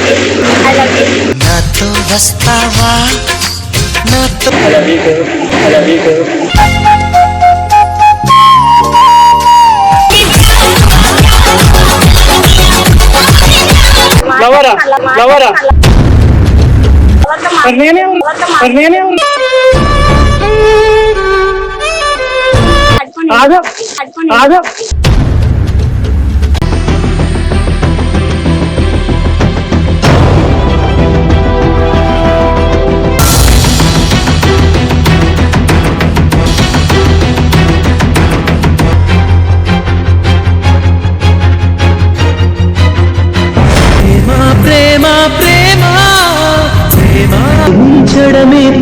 I love you. నాతో వస్తావా నాతో I love you too. I love you too. లవరా లవరా నేనే ఆగా ఆగా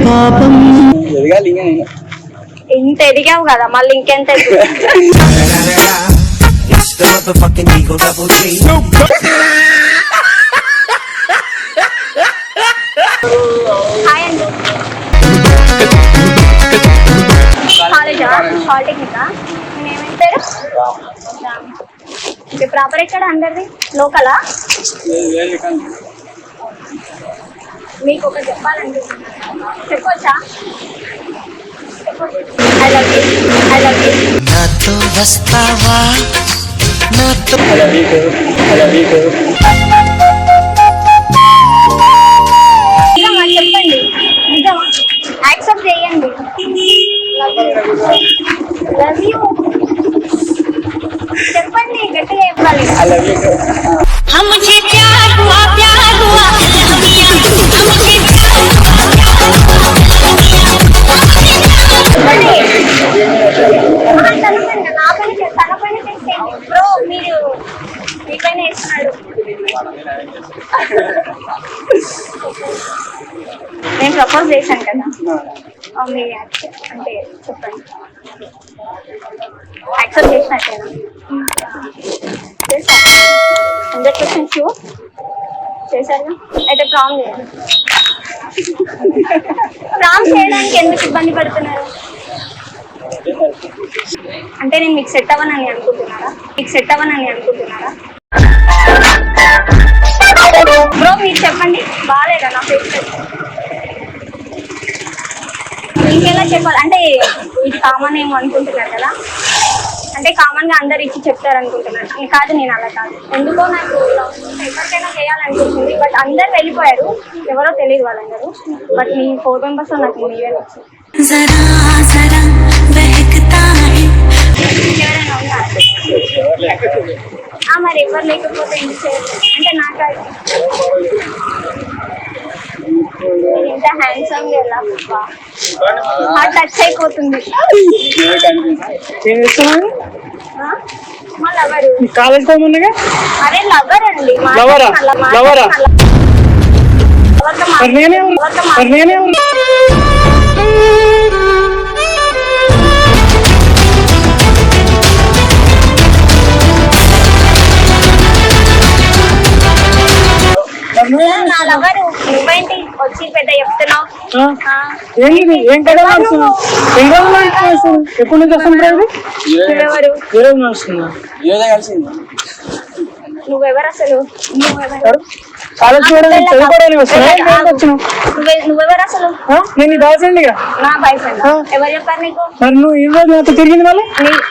పాపం ఎదగాలి ఇంకా నేను. ఇంత ఎదిగావు కదా మళ్ళీ ఇంకెంత హాయ్ అండి కాలేజా పాలిటెక్నికా నేనేమేం పేరు ప్రాపర్ ఎక్కడ అందరిది లోకలా మీకు ఒక చెప్పాలండి చెప్పొచ్చా I love you I love you నాతో వస్తావా నాతో I love you too. I love you too. నిజమా చెప్పండి నిజమా యాక్సెప్ట్ చేయండి లవ్ యూ చెప్పండి గట్టిగా చెప్పాలి I love you too. मुझे प्यार हुआ బ్రో మీరు మీ పైన వేస్తున్నాడు నేను ప్రపోజ్ చేశాను కదా మీ అంటే చెప్పండి యాక్సెప్ట్ చేసినట్టేనా 100% షూర్ చేశారు అయితే ప్రామ్ చేయండి ప్రామ్ చేయడానికి ఎందుకు ఇబ్బంది పడుతున్నారు అంటే నేను మీకు సెట్ అవ్వనని అనుకుంటున్నారా బ్రో మీరు చెప్పండి బాగాలేదా నా ఫేస్ ఇంకెలా చెప్పాలి అంటే ఇది కామన్ ఏమో అనుకుంటున్నారు కదా అంటే కామన్ గా అందరు ఇచ్చి చెప్తారు అనుకుంటున్నాను కాదు నేను అలా కాదు ఎందుకో నాకు ఎవరికైనా చేయాలనిపిస్తుంది బట్ అందరు వెళ్ళిపోయారు ఎవరో తెలియదు వాళ్ళందరూ బట్ మీ 4 మెంబర్స్ నాకు మీరే వచ్చి ఎవరైనా ఉన్నారు మరి ఎవరు లేకపోతే ఏం చేయరు అంటే నాకు ఇంత హ్యాండ్సమ్ ఎలా టచ్ అయిపోతుంది మా లవరు కాలేజ్ పోముందుగా అదే లవర్ అండి లవరా లవరా నేనే నా లవరు నువ్వేంటి వచ్చి పెద్ద చెప్తున్నావు ఏం కదా ఎప్పుడు నుంచి వస్తుంది నువ్వెవరు అసలు నువ్వెవరు అసలు నేను బాయ్ ఫ్రెండ్ నా బాయ్ ఫ్రెండ్ ఎవరు చెప్పారు నీకు మరి నువ్వు ఈ రోజు నాతో తిరిగింది వాళ్ళు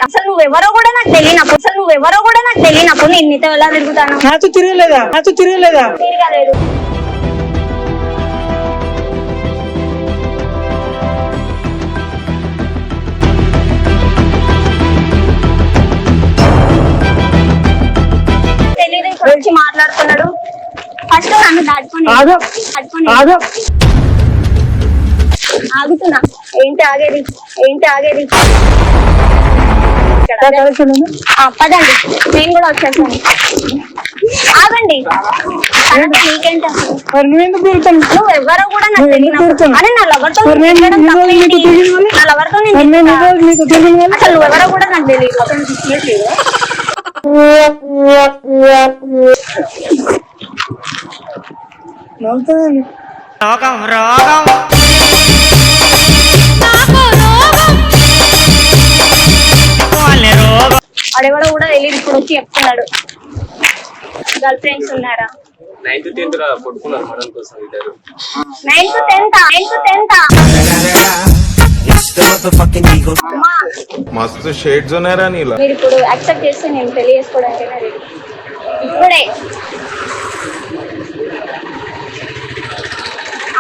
అసలు నువ్వెవరో కూడా నాకు తెలియనప్పుడు నేను నీతో ఎలా తిరుగుతాను నాతో తిరగలేదా తిరగలేదు తెలీదు ఇప్పుడు వచ్చి మాట్లాడుతున్నాడు ఫస్ట్ నన్ను దాటుకొని ఆగుతున్నా ఏంటి ఆగేది పదండి నేను కూడా వచ్చేసాను ఆగండి నీకేంటి అసలు నువ్వు ఎవరో కూడా నాకు తెలియదు అని నా లవర్తో అసలు నువ్వెవరో కూడా నాకు తెలియదు వాడెవడో కూడా తెలియదు ఇప్పుడు వచ్చి చెప్తున్నాడు గర్ల్ ఫ్రెండ్స్ ఉన్నారా 9th 10th రా కొట్టుకున్నారు మడం కోసం ఇద్దరు. 9th 10th అమ్మా, मस्त शेड्स ఉన్నాయరా నీలా. మీరు ఇప్పుడు యాక్సెప్ట్ చేస్తే నేను పెళ్లి చేసుకోవడానికి రెడీ ఇప్పుడే.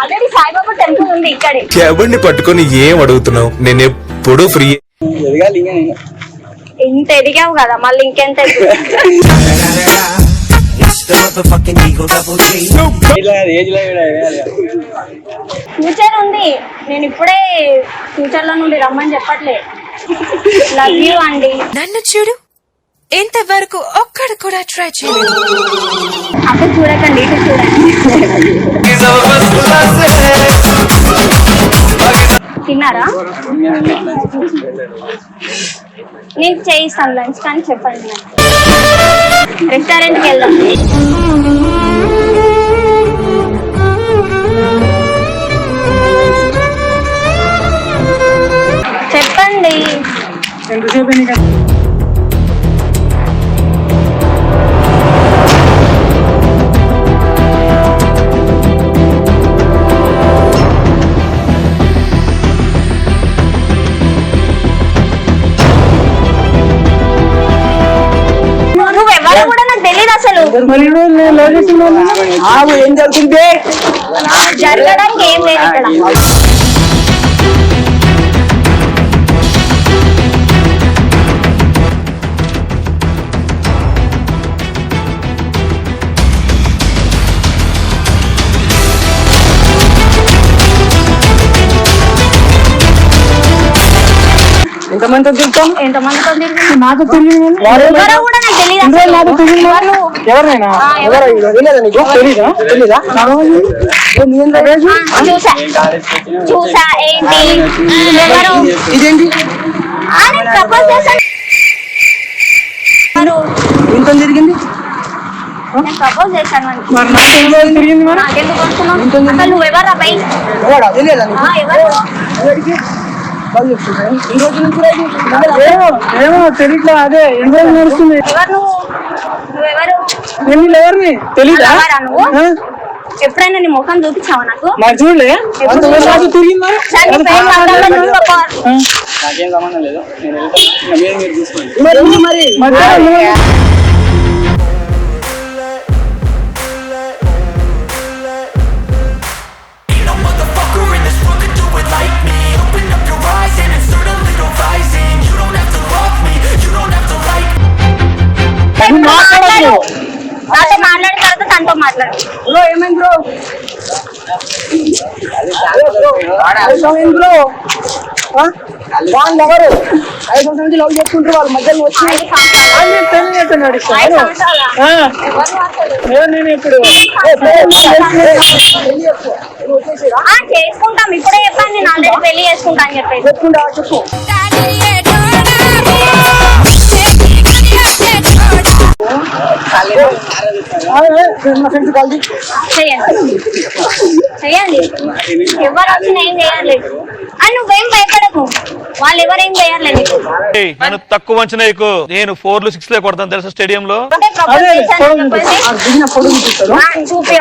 ఆల్రెడీ సాయిబాబా టెంపుల్ ఉంది ఇక్కడే. ఎవరిని పట్టుకొని ఏం అడుగుతున్నావు, నేను ఎప్పుడు ఫ్రీ. ఇంత ఎదిగావు కదా మళ్ళీ ఇంకెంత ఫ్యూచర్ ఉంది. నేను ఇప్పుడే ఫ్యూచర్ లో నుండి రమ్మని చెప్పట్లే. లవ్ యూ అండి. నన్ను చూడు, ఇంతవరకు ఒక్కడు కూడా ట్రై చేయలేదు. అక్కడ చూడకండి, ఇటు చూడండి. తిన్నారా? నేను చేయిస్తాను లంచ్, కానీ చెప్పండి రెస్టారెంట్కి వెళ్దాం. చెప్పండి. ఎంతసేపు నీకు నువ్వెవరో కూడా నాకు తెలియదు అసలు. మరి ఈరోజు నేను లవ్ చేస్తున్నాను. ఏం జరుగుతుంది? జరగడానికి ఏం లేదు ఇక్కడ. ఎంతమందితో తింటాం? ఎంతమందితో తిరిగి నాకు తెలియదు. ఎవరో కూడా నాకు తెలియదు అసలు. నాకు తెలియదు. ఎవరు? ఎవరైనా ఎవరో తెలియదా నీకు? తెలీదా? తెలీదా? చూసా చూసా ఏంటి ఎవరు? ఇదేంటి? నేను ప్రపోజ్ చేశాను. ఎవరు? ఇంత జరిగింది? నేను ప్రపోజ్ చేశాను అని. మరి నాకు తెలియదు తిరిగింది. మరి నాకెందుకు వస్తున్నావు? అసలు నువ్వెవరు అబ్బాయి? ఎవడా? తెలియదా నీకు? ఎవరు? ఎవరికి? వాళ్ళు చెప్తున్నారు. ఈ రోజు నుంచి కూడా ఇది ఏమో తెలియట్లా. అదే ఎన్ని రోజులు నడుస్తుంది. ఎవరు నువ్వు? నువ్వెవరు? నేను వీళ్ళు ఎవరిని తెలీదా? ఎవరా నువ్వు? ఆ? ఎప్పుడైనా నీ ముఖం చూపించావా నాకు? నాకు చూడలే. నాకు తిరిగింది. మరి సరే, నీ పేరు మాట్లాడలేదు, నువ్వు ఒక నాకేం సంబంధం లేదు, నేను వెళ్తాను. మీరు చూసుకోండి. మరి మధ్య మాట్లాడు. నాతో మాట్లాడిన తర్వాత తనతో మాట్లాడు. బ్రో ఏమైంది బ్రో? ఏమైంది బ్రో? వాళ్ళు ఎవరు 5 సంవత్సరాల నుంచి లవ్ చేసుకుంటారు, వాళ్ళ మధ్యలో వచ్చి 5 సంవత్సరాలు. తెలియనట్టు 5 నడుస్తాను. సంవత్సరాలా? ఎవరు అసలు? నేను ఇప్పుడు చేసుకుంటాం. ఇప్పుడే చెప్పాను నేను ఆల్రెడీ పెళ్లి చేసుకుంటా అని చెప్పేసి. చెప్పుకుంటా చెప్పు. నా ఫ్రెండ్స్ కాల్ చెయ్యండి చెయ్యండి. ఎవరు వచ్చినా ఏం చేయలేదు. అని నువ్వేం భయపడకు, వాళ్ళు ఎవరేం చేయలేదు. నన్ను తక్కువ అంచనా ఎక్కువ. నేను 4 6 కొడతాను తెలుసా స్టేడియం లో. అంటే ప్రపోజ్ చేశాను అని చెప్పేసి దిగిన పొడుగు చూపిస్తారు. చూపి.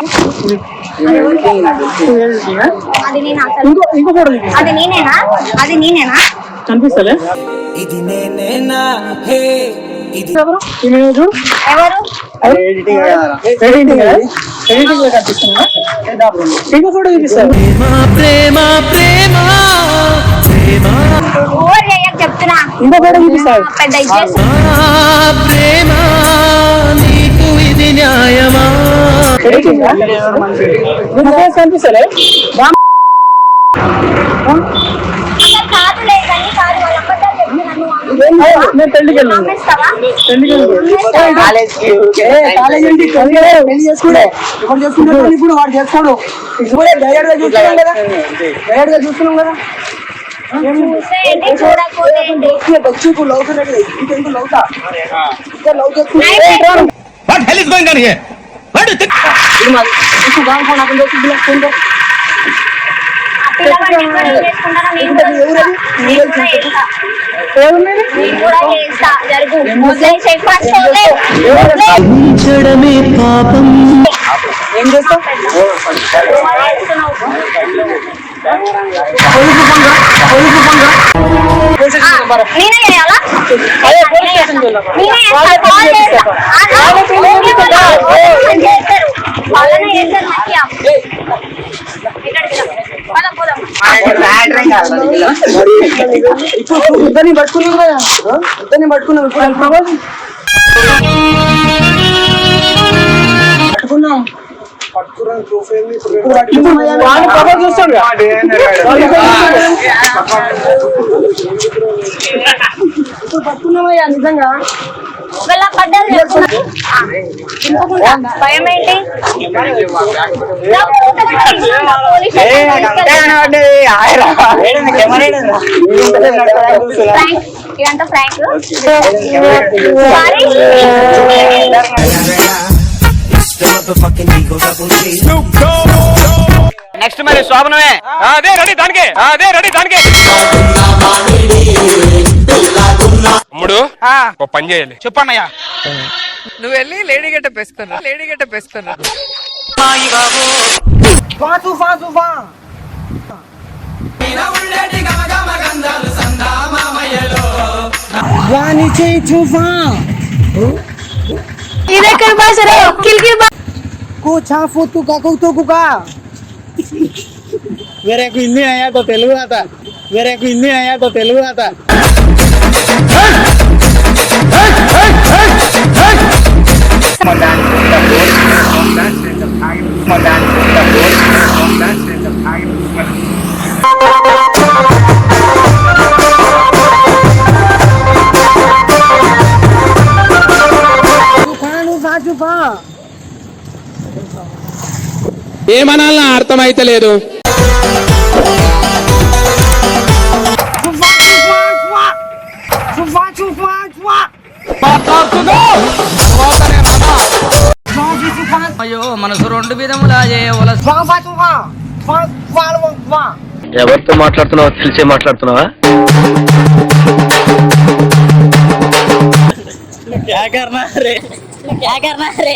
అది నేను అసలు ఇంకో ఫోటో అది నేనేనా? అది నేనేనా? కనిపిస్తలే. ఇది నేనేనా హే ఇది ఎవరు? ఈమె చూడు. ఎవరు? ఎడిటింగ్ లో కనిపిస్తున్నా. ఇంకో ఫోటో చూపిస్తారు. ప్రేమ ప్రేమ ప్రేమ ఓవర్ చేయకు చెప్తున్నా. ఇంకో ఫోటో చూపిస్తారు. పెద్ద ఇచ్చేసి ప్రేమ నీకు ఇది న్యాయమా ఎడిటింగ్ కనిపిస్తలే. అసలు కాదులే, కానీ కాదు. వాళ్ళ అబద్ధాలు చెప్తున్నాను. నేను పెళ్లికి వెళ్ళాను. నమ్మేస్తావా? కాలేజ్ ఏంటి? పెళ్లి చేసుకుంటే ఇప్పుడు చేసుకుంటాడు, ఇప్పుడు వాడు చేసుకోడు. ఇప్పుడే డైరెక్ట్ గా చూస్తున్నాం కదా, డైరెక్ట్ గా చూస్తున్నాం కదా. చూస్తే ఏంటి, చూడకపోతే ఏంటి? వచ్చి ఇప్పుడు లవ్ లవ్ లవ్ చేసుకుంటే పిల్లవాడిని ఎక్కడ చేసుకుంటారో నేను కూడా చేస్తా. నేను కూడా చేస్తా. జరుగు. వదిలేసేయ్. ఫస్ట్ వదిలేయ్. ఏం చేస్తావు? నేనే చేయాలా? నేనే చేస్తా. కాల్ చేస్తా. చేస్తారు. వాళ్ళనే చేస్తారు. మంచిగా ఇప్పుడు ఇద్దరిని పట్టుకున్నావు కదా, ఇద్దరిని పట్టుకున్నావు. ఇప్పుడు పట్టుకున్నాం. ఇప్పుడు పట్టుకున్నామయ్యా నిజంగా. భయం ఏంటి? ఇదంతా ఫ్రాంక్. నెక్స్ట్ మరి శోభనమే. అదే రెడీ దానికి, అదే రెడీ దానికి. అమ్ముడు ఒక పని చేయాలి. చెప్పన్నయ్యా. నువ్వు వెళ్ళి లేడీ గెట పేసుకున్నా, లేడీ గెట పేసుకున్నా. ఇదెక్కడ భాష రే? కిల్కిల్ భాష. मेरे को हिंदी नहीं आया तो तेलुगु आता, मेरे को हिंदी नहीं आया तो तेलुगु आता. ఏమనాలన్నా అర్థమైతలేదు. అయ్యో మనసు రెండు విధములా ఎవరితో మాట్లాడుతున్నావో తెలిసే మాట్లాడుతున్నావా? क्या करना रे? क्या करना रे?